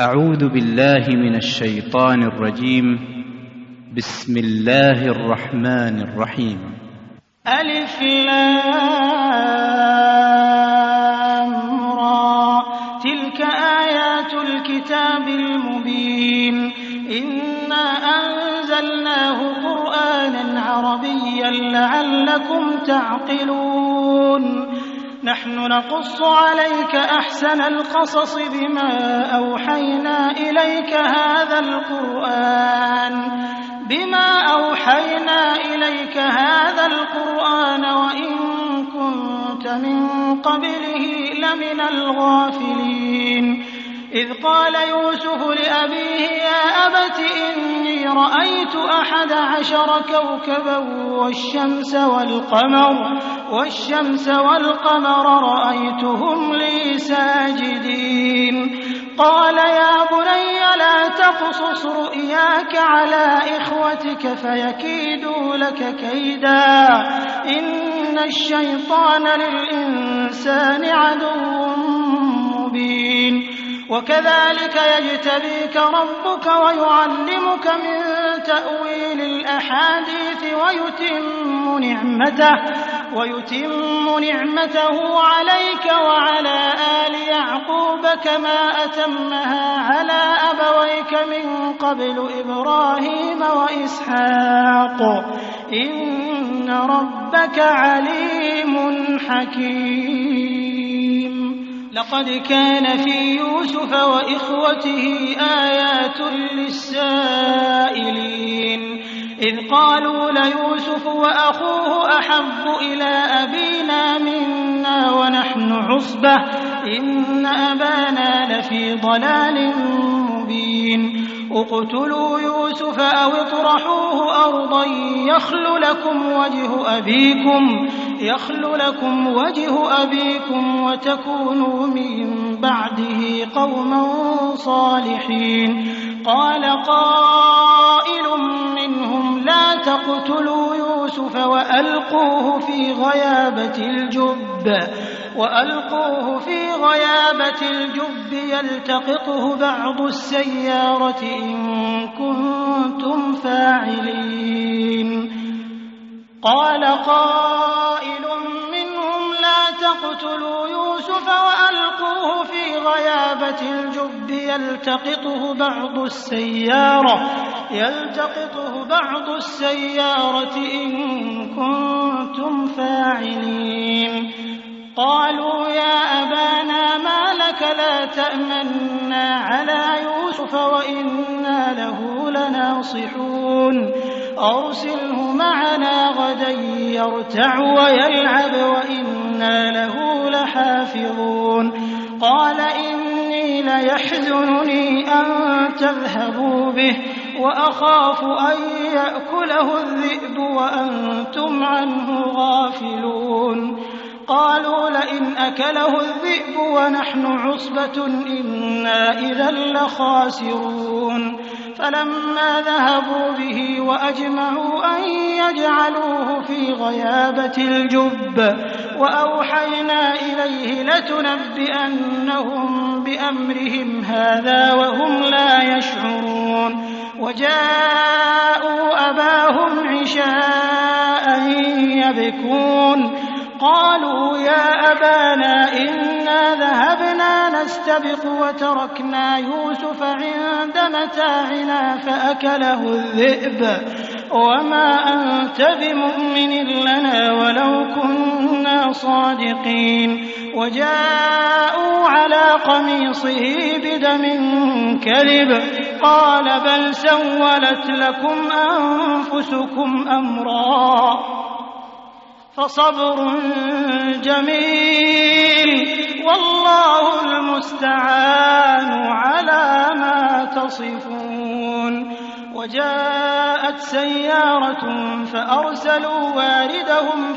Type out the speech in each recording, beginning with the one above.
أعوذ بالله من الشيطان الرجيم. بسم الله الرحمن الرحيم. ألف لام را، تلك آيات الكتاب المبين. إنا أنزلناه قرآنا عربيا لعلكم تعقلون. نحن نقص عليك أحسن القصص بما أوحينا إليك هذا القرآن وإن كنت من قبله لمن الغافلين. إذ قال يوسف لأبيه يا أبت إني رأيت 11 كوكبا والشمس والقمر رأيتهم لي ساجدين. قال يا بني لا تقصص رؤياك على إخوتك فيكيدوا لك كيدا، إن الشيطان للإنسان عدو مبين. وكذلك يجتبيك ربك ويعلمك من تأويل الأحاديث ويتم نعمته عليك وعلى آل يعقوب كما أتمها على أبويك من قبل إبراهيم وإسحاق، إن ربك عليم حكيم. لقد كان في يوسف وإخوته آيات للسائلين، إذ قالوا ليوسف وأخوه أحب إلى أبينا منا ونحن عصبة إن أبانا لفي ضلال مبين. اقتلوا يوسف أو اطرحوه أرضا يخل لكم وجه أبيكم وتكونوا من بعده قوما صالحين. قال قائل منهم لا تقتلوا يوسف وألقوه في غيابة الجب يلتقطه بعض السيارة إن كنتم فاعلين. قال قائل منهم لا تقتلوا يوسف وألقوه في غيابة الجب يلتقطه بعض السيارة إن كنتم فاعلين. قالوا يا أبانا ما لك لا تأمنا على يوسف وإنا له لناصحون، أرسله معنا غدا يرتع ويلعب وإنا له لحافظون. قال إني ليحزنني أن تذهبوا به وأخاف أن يأكله الذئب وأنتم عنه غافلون. قالوا لئن أكله الذئب ونحن عصبة إنا إذا لخاسرون. فلما ذهبوا به وأجمعوا أن يجعلوه في غيابة الجب وأوحينا إليه لتنبئنهم بأمرهم هذا وهم لا يشعرون. وجاءوا أباهم عشاء يبكون. قالوا يا أبانا إنا ذهبنا نستبق وتركنا يوسف عند متاعنا فأكله الذئب وما أنت بمؤمن لنا ولو كنا صادقين. وجاءوا على قميصه بدم كذب قال بل سولت لكم أنفسكم أمرا فصبر جميل والله المستعان على ما تصفون. وجاءت سيارة فأرسلوا واردهم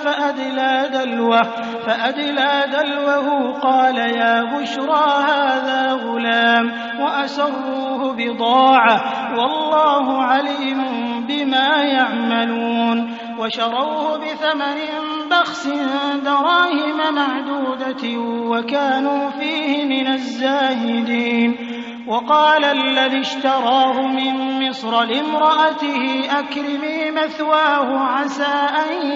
فأدلى دلوه قال يا بشرى هذا غلام وأسروه بضاعة والله عليم بما يعملون. وشروه بثمن بخس دراهم معدودة وكانوا فيه من الزاهدين. وقال الذي اشتراه من مصر لامرأته أكرمي مثواه عسى أن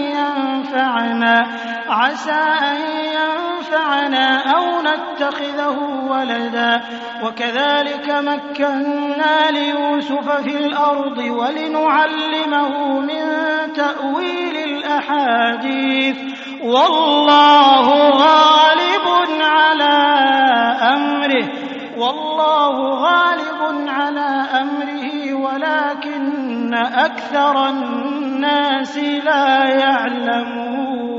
ينفعنا أو نتخذه ولدا وكذلك مكنا ليوسف في الأرض ولنعلمه من تأويل الأحاديث والله غالب على أمره ولكن أكثر الناس لا يعلمون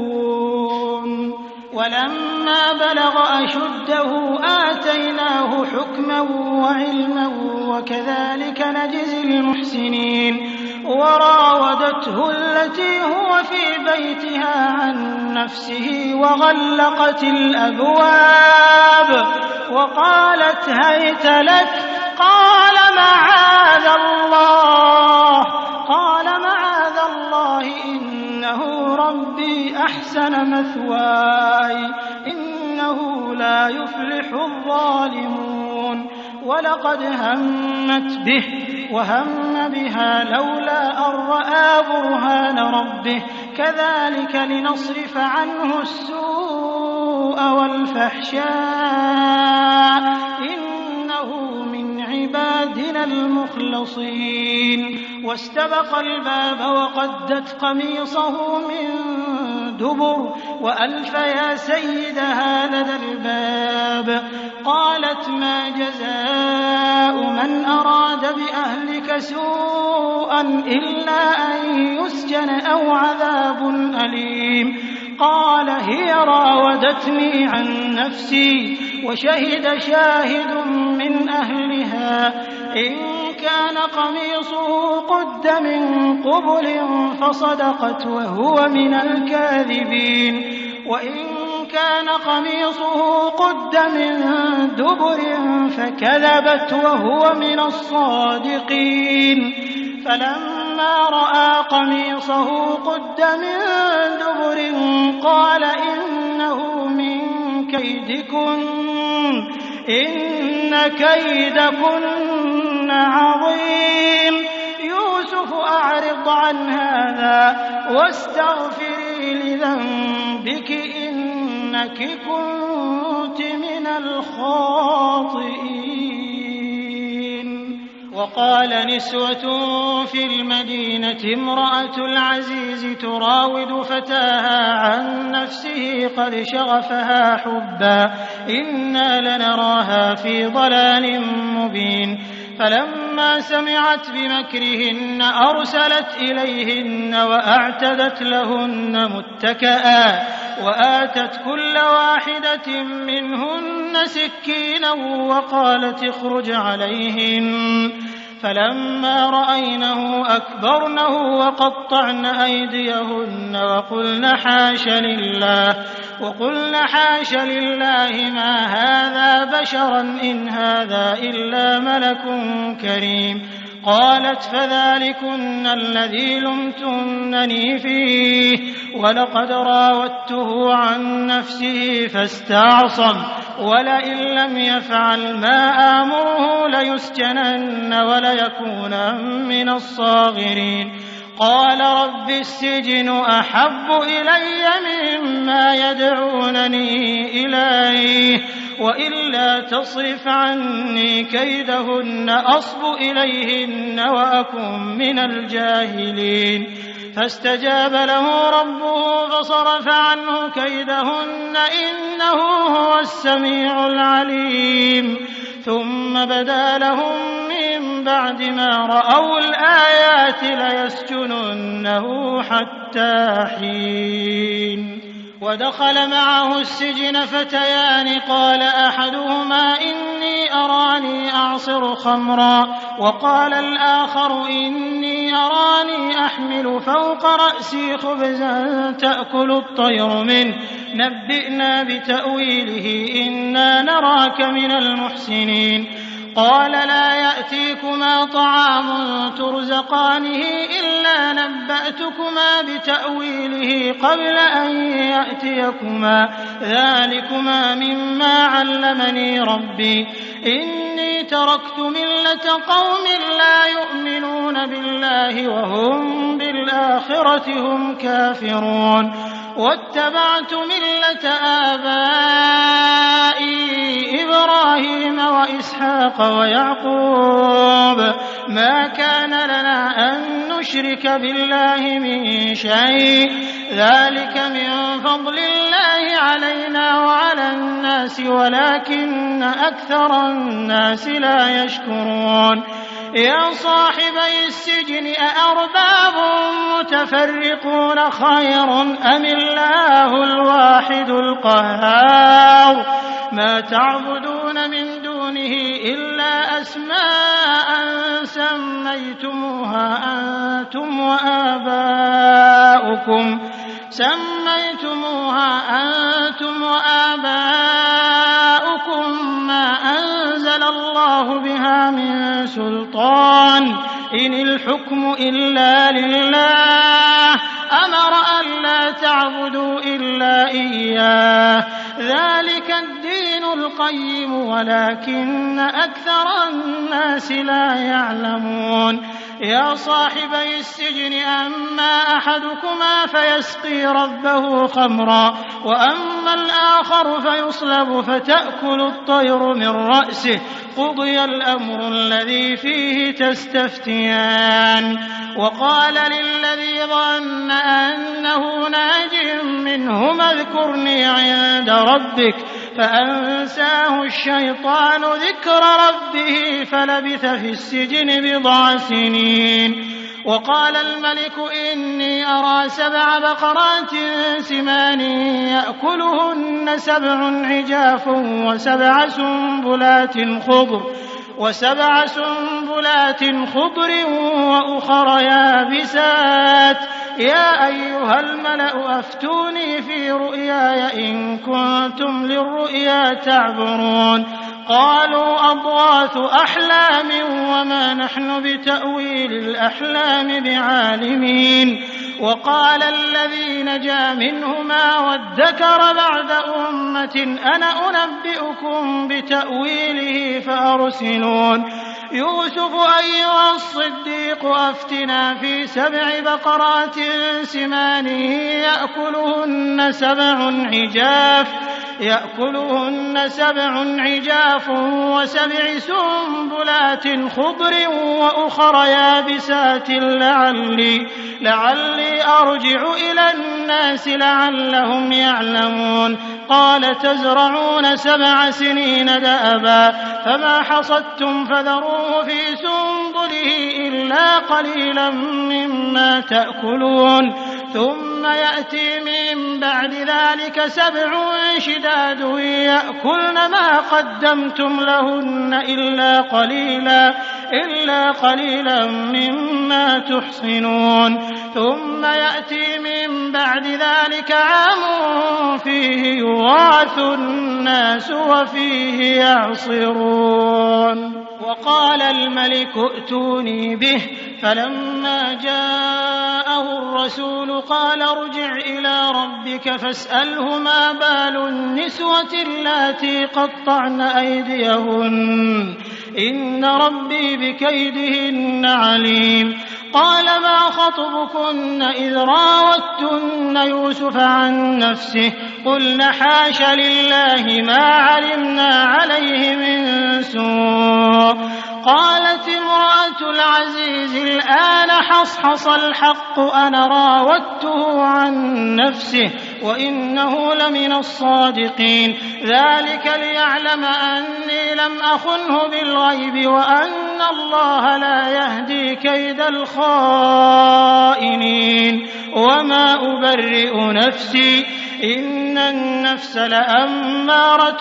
ولما بلغ أشده آتيناه حكما وعلما وكذلك نجزي المحسنين وراودته التي هو في بيتها عن نفسه وغلقت الأبواب وقالت هيت لك قال معاذ الله إنه ربي أحسن مثواي إنه لا يفلح الظالمون ولقد همت به وهم بها لولا أن رأى برهان ربه كذلك لنصرف عنه السوء والفحشاء إنه من عبادنا المخلصين واستبق الباب وقدت قميصه من دبر وألف يا سيدها لدى الباب قالت ما جزاء من أراد بأهلك سوءا إلا أن يسجن أو عذاب أليم قال هي راودتني عن نفسي وشهد شاهد من أهلها إن كان قميصه قد من قبل فصدقت وهو من الكاذبين وإن كان قميصه قد من دبر فكذبت وهو من الصادقين فلما رأى قميصه قد من دبر قال إنه من كيدكن إن كيدكن عظيم يوسف أعرض عن هذا واستغفري لذنبك إنك كنت من الخاطئين وقال نسوة في المدينة امرأة العزيز تراود فتاها عن نفسه قد شغفها حبا إنا لنراها في ضلال مبين فلما سمعت بمكرهن أرسلت إليهن وأعتدت لهن متكئا وآتت كل واحدة منهن سكينا وقالت اخرج عليهن فلما رأينه أكبرنه وقطعن أيديهن وقلن حاش لله ما هذا بشرا إن هذا إلا ملك كريم قالت فذلكن الذي لمتنني فيه ولقد راودته عن نفسه فاستعصم ولئن لم يفعل ما آمره ليسجنن وليكون من الصاغرين قال رب السجن أحب إلي مما يدعونني إليه وإلا تصرف عني كيدهن أصب إليهن وأكن من الجاهلين فاستجاب له ربه فصرف عنه كيدهن إنه هو السميع العليم ثم بدا لهم من بعد ما رأوا الآيات ليسجننه حتى حين ودخل معه السجن فتيان قال أحدهما إني أراني أعصر خمرا وقال الآخر إني أراني أحمل فوق رأسي خبزا تأكل الطير منه نبئنا بتأويله إنا نراك من المحسنين قال لا يأتيكما طعام ترزقانه إلا نبأتكما بتأويله قبل أن يأتيكما ذلكما مما علمني ربي إن إني تركت ملة قوم لا يؤمنون بالله وهم بالآخرة هم كافرون واتبعت ملة آبائي إبراهيم وإسحاق ويعقوب ما كان لنا أن نشرك بالله من شيء ذلك من فضل الله علينا وعلى الناس ولكن أكثر الناس لا يشكرون يا صاحبي السجن أأرباب متفرقون خير أم الله الواحد القهار ما تعبدون من دونه إلا أسماء سميتموها أنتم وآباؤكم ما أنزل الله بها من سلطان إن الحكم إلا لله أمر ألا تعبدوا إلا إياه ذلك الدين القيم ولكن أكثر الناس لا يعلمون يا صاحبي السجن أما أحدكما فيسقي ربه خمرا وأما الآخر فيصلب فتأكل الطير من رأسه قضي الأمر الذي فيه تستفتيان وقال للذي ظن أنه ناج منهما اذكرني عند ربك فأنساه الشيطان ذكر ربه فلبث في السجن بضع سنين وقال الملك إني أرى 7 بقرات سمان يأكلهن 7 عجاف وسبع سنبلات خضر وأخر يابسات يا أيها الملأ أفتوني في رؤياي إن كنتم للرؤيا تعبرون قالوا أضغاث أحلام وما نحن بتأويل الأحلام بعالمين وقال الذي نجا منهما وادكر بعد أمة أنا أنبئكم بتأويله فأرسلون يوسف أيها الصديق أفتنا في 7 بقرات سمان يأكلهن 7 عجاف و7 سنبلات خضر وأخر يابسات لعلي أرجع إلى الناس لعلهم يعلمون قال تزرعون 7 سنين دأبا فما حصدتم فذروه في سنبله إلا قليلا مما تأكلون ثم يأتي من بعد ذلك 7 شداد يأكلن ما قدمتم لهن إلا قليلا مما تحصنون ثم يأتي من بعد ذلك عام فيه يغاث الناس وفيه يعصرون وقال الملك ائتوني به فلما جاءه الرسول قال ارجع إلى ربك فاسأله ما بال النسوة اللاتي قطعن أيديهن إن ربي بكيدهن عليم قال ما خطبكن إذ راوتن يوسف عن نفسه قلن حاش لله ما علمنا عليه من سوء قالت امرأة العزيز الآن حصحص الحق أنا راودته عن نفسه وإنه لمن الصادقين ذلك ليعلم أني لم أخنه بالغيب وأن الله لا يهدي كيد الخائنين وما أبرئ نفسي إن النفس لأمارة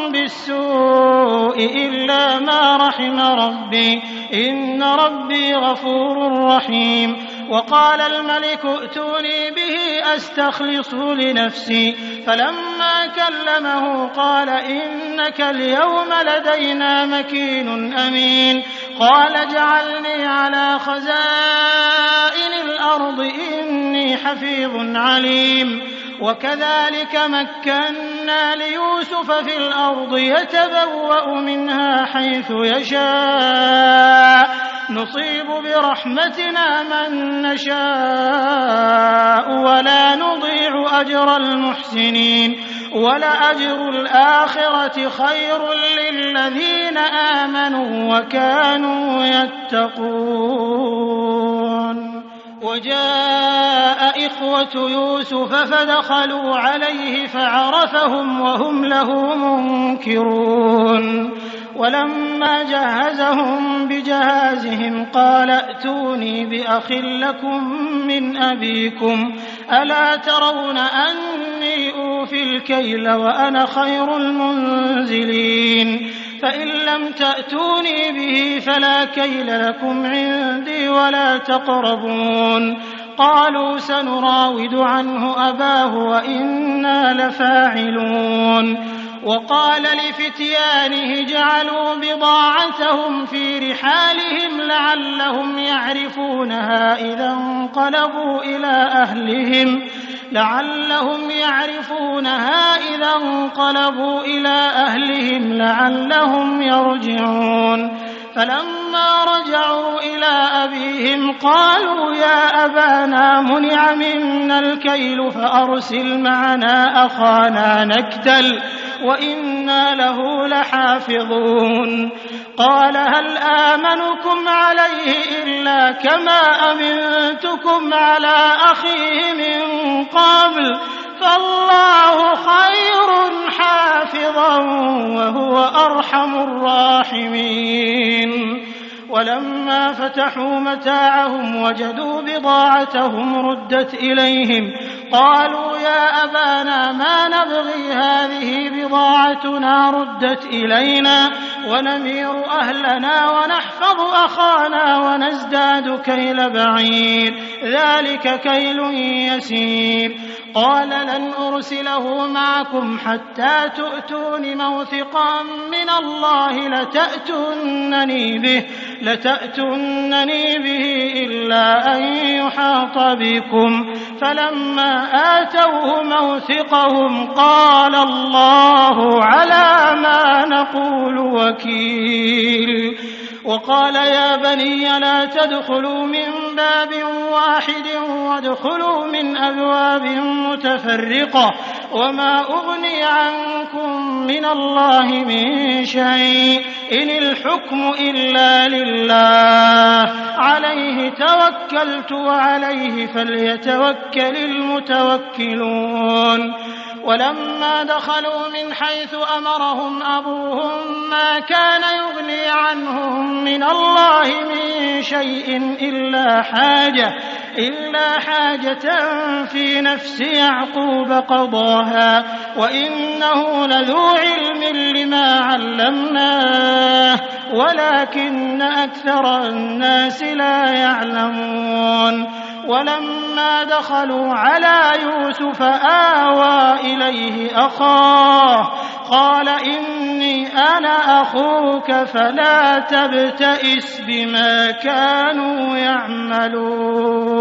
بالسوء إلا ما رحم ربي إن ربي غفور رحيم وقال الملك ائتوني به أستخلصه لنفسي فلما كلمه قال إنك اليوم لدينا مكين أمين قال اجعلني على خزائن الأرض إني حفيظ عليم وكذلك مكنا مكنا ليوسف في الأرض يتبوأ منها حيث يشاء نصيب برحمتنا من نشاء ولا نضيع أجر المحسنين ولأجر الآخرة خير للذين آمنوا وكانوا يتقون. وجاء إخوة يوسف فدخلوا عليه فعرفهم وهم له منكرون. ولما جهزهم بجهازهم قال ائتوني بأخ لكم من أبيكم ألا ترون أني أوفي الكيل وأنا خير المنزلين فإن لم تأتوني به فلا كيل لكم عندي ولا تقربون. قالوا سنراود عنه أباه وإنا لفاعلون. وقال لفتيانه جعلوا بضاعتهم في رحالهم لعلهم يعرفونها إذا انقلبوا إلى أهلهم لعلهم يرجعون. فلما رجعوا إلى أبيهم قالوا يا أبانا منع منا الكيل فأرسل معنا أخانا نكتل وإنا له لحافظون. قال هل آمنكم عليه إلا كما أمنتكم على أخيه من قبل فالله خير حافظا وهو أرحم الراحمين. ولما فتحوا متاعهم وجدوا بضاعتهم ردت إليهم قالوا يا أبانا ما نبغي هذه بضاعتنا ردت إلينا ونمير أهلنا ونحفظ أخانا ونزداد كيل بعير ذلك كيل يسير. قال لن أرسله معكم حتى تؤتون موثقا من الله لتأتونني به إلا أن يحاط بكم. فلما آتوه موثقهم قال الله على ما نقول وكيل. وقال يا بني لا تدخلوا من باب واحد وادخلوا من أبواب متفرقة وما أغني عنكم من الله من شيء إن الحكم إلا لله عليه توكلت وعليه فليتوكل المتوكلون. ولما دخلوا من حيث أمرهم أبوهم ما كان يغني عنهم من الله من شيء إلا حاجة في نفس يعقوب قضاها وإنه لذو علم لما علمناه ولكن أكثر الناس لا يعلمون. ولما دخلوا على يوسف آوى إليه أخاه قال إني أنا أخوك فلا تبتئس بما كانوا يعملون.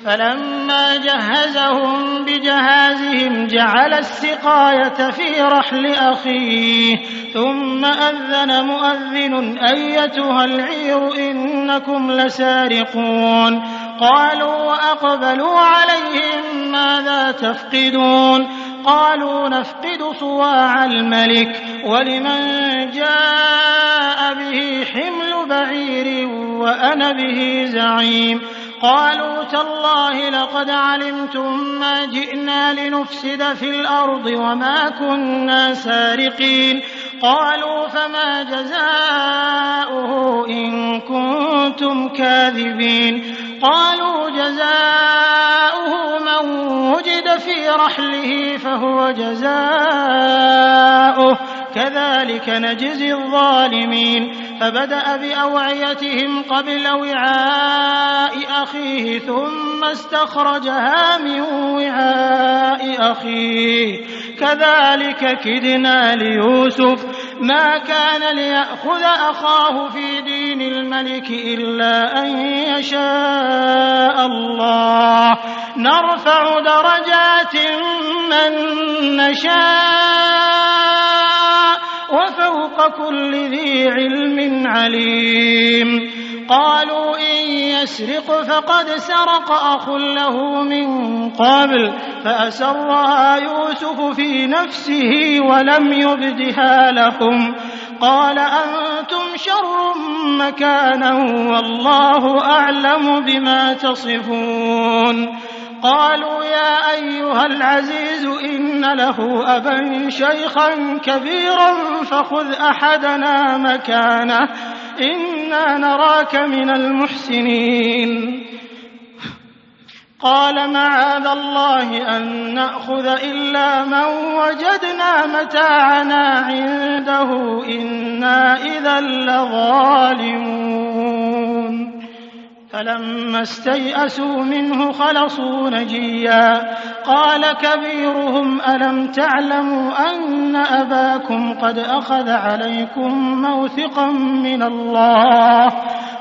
فلما جهزهم بجهازهم جعل السقاية في رحل أخيه ثم أذن مؤذن أيتها العير إنكم لسارقون. قالوا وأقبلوا عليهم ماذا تفقدون؟ قالوا نفقد صواع الملك ولمن جاء به حمل بعير وأنا به زعيم. قالوا تالله لقد علمتم ما جئنا لنفسد في الأرض وما كنا سارقين. قالوا فما جزاؤه إن كنتم كاذبين؟ قالوا جزاؤه من وجد في رحله فهو جزاؤه كذلك نجزي الظالمين. فبدأ بأوعيتهم قبل وعاء أخيه ثم استخرجها من وعاء أخيه كذلك كدنا ليوسف ما كان ليأخذ أخاه في دين الملك إلا أن يشاء الله نرفع درجات من نشاء وفوق كل ذي علم عليم. قالوا إن يسرق فقد سرق أخ له من قبل فأسرها يوسف في نفسه ولم يبدها لهم قال أنتم شر مكانا والله أعلم بما تصفون. قالوا يا أيها العزيز إن له أبا شيخا كبيرا فخذ أحدنا مكانه إنا نراك من المحسنين. قال معاذ الله أن نأخذ إلا من وجدنا متاعنا عنده إنا إذا لظالمون. فلما استيئسوا منه خلصوا نجيا قال كبيرهم ألم تعلموا أن أباكم قد أخذ عليكم موثقا من الله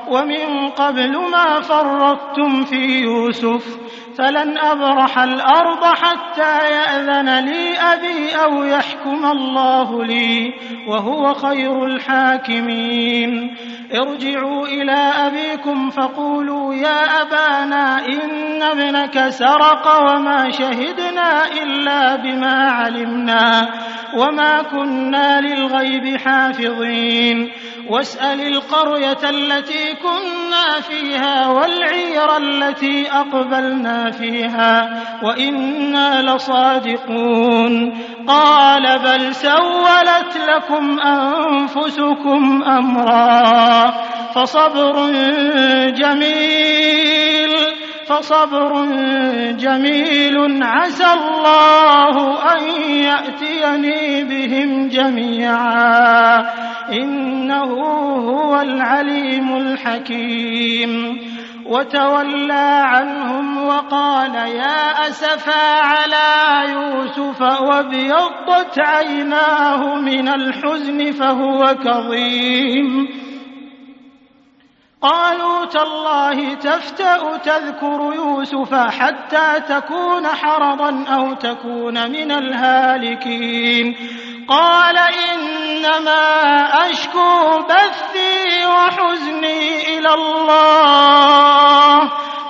ومن قبل ما فرطتم في يوسف فلن أبرح الأرض حتى يأذن لي أبي أو يحكم الله لي وهو خير الحاكمين. ارجعوا إلى أبيكم فقولوا يا أبانا إن ابنك سرق وما شهدنا إلا بما علمنا وما كنا للغيب حافظين. واسأل القرية التي كنا فيها والعير التي أقبلنا فيها وإنا لصادقون. قال بل سولت لكم أنفسكم أمرا فصبر جميل عسى الله أن يأتيني بهم جميعا إنه هو العليم الحكيم. وتولى عنهم وقال يا أسفا على يوسف وابيضت عيناه من الحزن فهو كظيم. قالوا تالله تفتأ تذكر يوسف حتى تكون حرضا أو تكون من الهالكين. قال إنما أشكو بثي وحزني إلى الله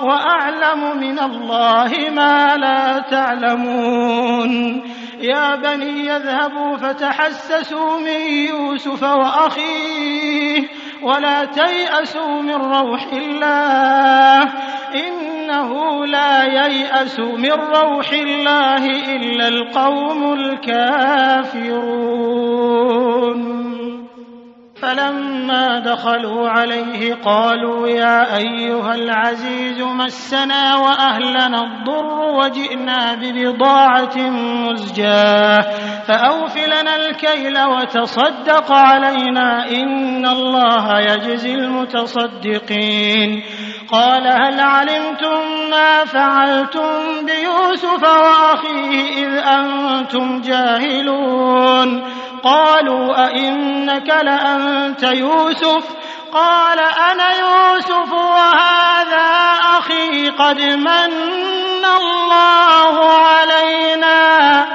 وأعلم من الله ما لا تعلمون. يا بني يذهبوا فتحسسوا من يوسف وأخيه ولا تيأسوا من روح الله إنه لا ييأس من روح الله إلا القوم الكافرون. فلما دخلوا عليه قالوا يا أيها العزيز مسنا وأهلنا الضر وجئنا ببضاعة مزجاة فأوف لنا الكيل وتصدق علينا إن الله يجزي المتصدقين. قال هل علمتم ما فعلتم بيوسف وأخيه إذ أنتم جاهلون؟ قالوا أئنك لأنت يوسف؟ قال أنا يوسف وهذا أخي قد من الله علينا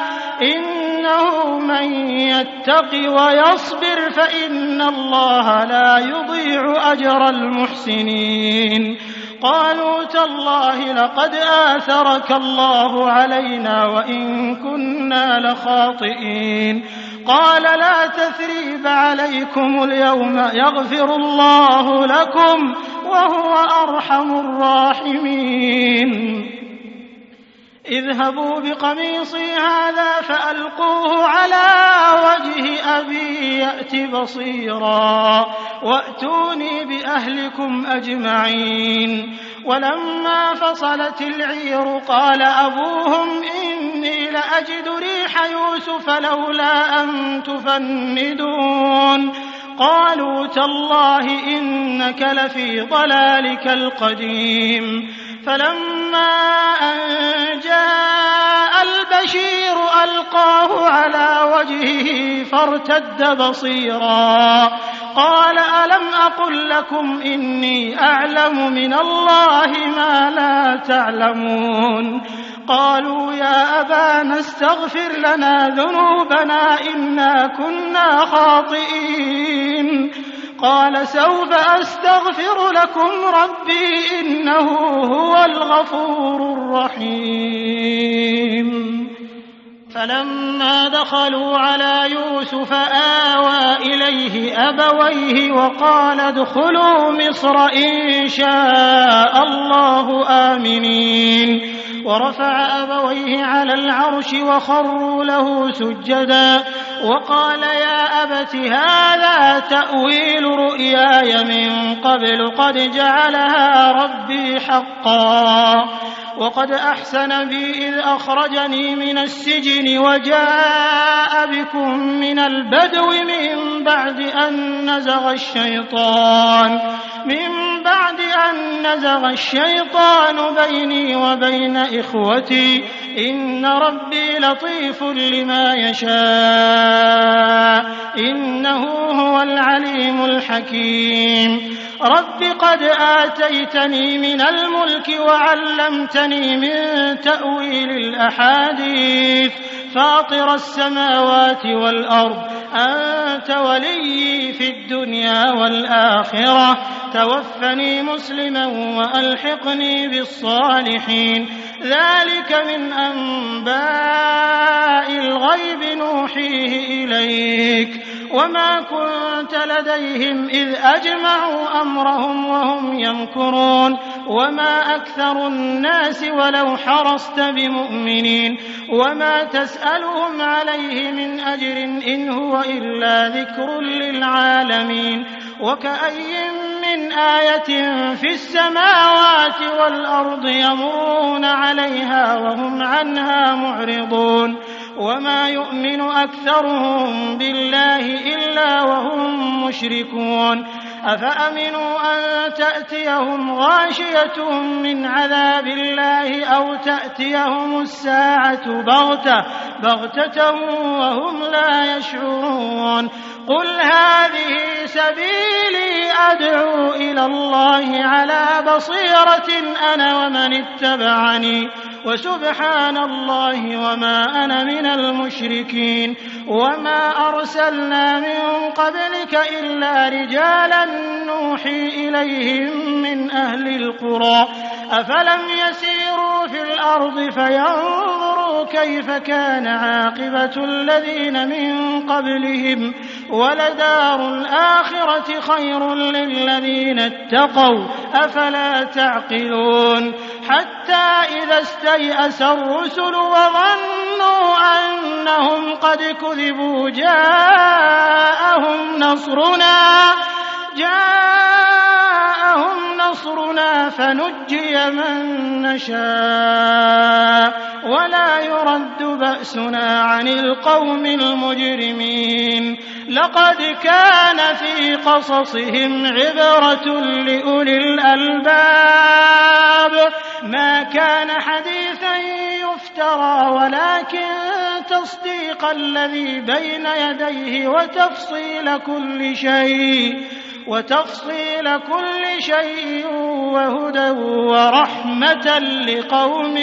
إنه من يتق ويصبر فإن الله لا يضيع أجر المحسنين. قالوا تالله لقد آثرك الله علينا وإن كنا لخاطئين. قال لا تثريب عليكم اليوم يغفر الله لكم وهو أرحم الراحمين. اذهبوا بقميصي هذا فألقوه على وجه أبي يأت بصيرا وأتوني بأهلكم أجمعين. ولما فصلت العير قال أبوهم إني لأجد ريح يوسف لولا أن تفندون. قالوا تالله إنك لفي ضلالك القديم. فلما أن جاء البشير ألقاه على وجهه فارتد بصيرا قال ألم أقل لكم إني أعلم من الله ما لا تعلمون قالوا يا أبانا استغفر لنا ذنوبنا إنا كنا خاطئين قال سوف أستغفر لكم ربي إنه هو الغفور الرحيم فلما دخلوا على يوسف آوى إليه أبويه وقال ادخلوا مصر إن شاء الله آمنين ورفع أبويه على العرش وخروا له سجدا وقال يا أبت هذا تأويل رؤياي من قبل قد جعلها ربي حقا وقد أحسن بي إذ أخرجني من السجن وجاء بكم من البدو من بعد أن نزغ الشيطان بيني وبين إخوتي إن ربي لطيف لما يشاء إنه هو العليم الحكيم رب قد آتيتني من الملك وعلمتني من تأويل الأحاديث فاطر السماوات والأرض أنت ولي في الدنيا والآخرة توفني مسلما وألحقني بالصالحين ذلك من أنباء الغيب نوحيه إليك وما كنت لديهم إذ أجمعوا أمرهم وهم يمكرون وما أكثر الناس ولو حرصت بمؤمنين وما تسألهم عليه من أجر إن هو إلا ذكر للعالمين وكأي من آية في السماوات والأرض يمرون عليها وهم عنها معرضون وما يؤمن أكثرهم بالله إلا وهم مشركون أفأمنوا أن تأتيهم غاشية من عذاب الله أو تأتيهم الساعة بغتة وهم لا يشعرون قل هذه سبيلي أدعو إلى الله على بصيرة أنا ومن اتبعني وسبحان الله وما أنا من المشركين وما أرسلنا من قبلك إلا رجالا نوحي إليهم من أهل القرى أفلم يسيروا في الأرض فينظروا كيف كان عاقبة الذين من قبلهم ولدار الآخرة خير للذين اتقوا أفلا تعقلون حتى إذا استيأس الرسل وظنوا أنهم قد كذبوا جاءهم نصرنا فنجي من نشاء ولا يرد بأسنا عن القوم المجرمين لقد كان في قصصهم عبرة لأولي الألباب ما كان حديثا يفترى ولكن تصديق الذي بين يديه وتفصيل كل شيء وهدى ورحمة لقوم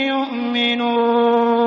يؤمنون